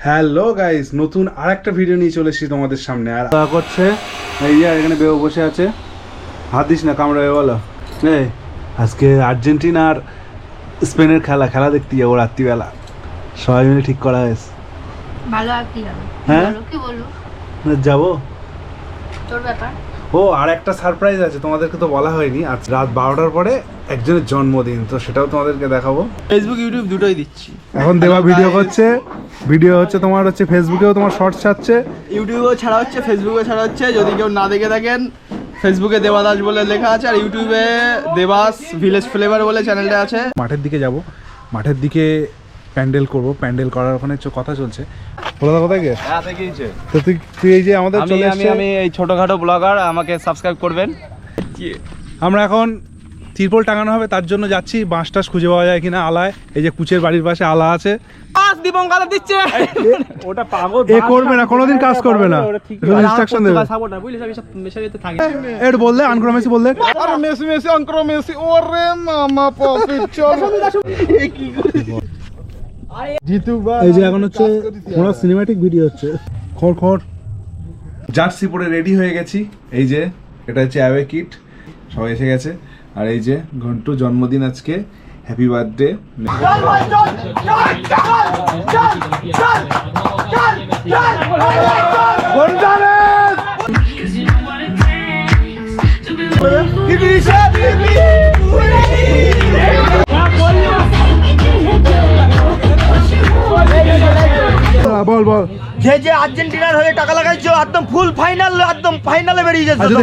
Hello guys, নতুন আরেকটা video নিয়ে চলে এসেছি তোমাদের সামনে। আর করছে এই যে এখানে বেও বসে আছে, হাত দিস না কামড়াবে বলো। এই আজকে আর্জেন্টিনা আর স্পেনের খেলা দেখতে যাবো রাত্রিবেলা, সবাই মিলে ঠিক করা হয়েছে। ভালো আর কি হবে? হ্যাঁ কি বলবো, যাবো। তোর ব্যাপার। ও আর একটা সারপ্রাইজ আছে, তোমাদেরকে তো বলা হয়নি। আজ রাত 12টার পরে একজনের জন্মদিন, তো সেটাও তোমাদেরকে দেখাবো। ফেসবুক ইউটিউব দুটোই দিচ্ছি এখন দেবা ভিডিও করছে, ভিডিও হচ্ছে তোমার হচ্ছে ফেসবুকেও তোমার শর্টস ছাড়ছে, ইউটিউবেও ছাড়া হচ্ছে, ফেসবুকেও ছাড়া হচ্ছে। যদি কেউ না দেখে থাকেন, ফেসবুকে দেবাদাস বলে লেখা আছে, আর ইউটিউবে দেবাস ভিলেজ ফ্লেভার বলে চ্যানেলটা আছে। মাঠের দিকে যাব, মাঠের দিকে প্যান্ডেল করব, প্যান্ডেল করার ওখানে কথা চলছে। বলো কোথায় গিয়ে? হ্যাঁ দেখিয়েছে। তো তুই এই যে আমাদের চলে এসেছে। আমি এই ছোটখাটো ব্লগার, আমাকে সাবস্ক্রাইব করবেন। আমরা এখন তিরপল টাঙানো হবে, তার জন্য যাচ্ছি। বাঁশ টাস খুঁজে পাওয়া যায় কিনা আলায়। এই যে কুচের বাড়ির পাশে আলা আছে, দীপঙ্কার দিচ্ছে। ওটা পাগল, এ করবে না, কোনোদিন কাজ করবে না, ইনস্ট্রাকশন দেবে। এর বললে আনক্রমেসি বললে, আরে মেসি মেসি অঙ্কর মেসি, ওরে মামা পপি চল। জিতু ভাই, এই যে এখন হচ্ছে পুরো সিনেম্যাটিক ভিডিও হচ্ছে। খড় জার্সি পরে রেডি হয়ে গেছি। এই যে এটা হচ্ছে অ্যাওয়ে কিট, সবাই এসে গেছে। আর এই যে ঘন্টু জন্মদিন আজকে, হ্যাপি বার্থডে। বল যে আর্জেন্টিনার হয়ে টাকা লাগাইছো, একদম ফুল ফাইনাল, একদম ফাইনালে বেরিয়ে যাচ্ছে।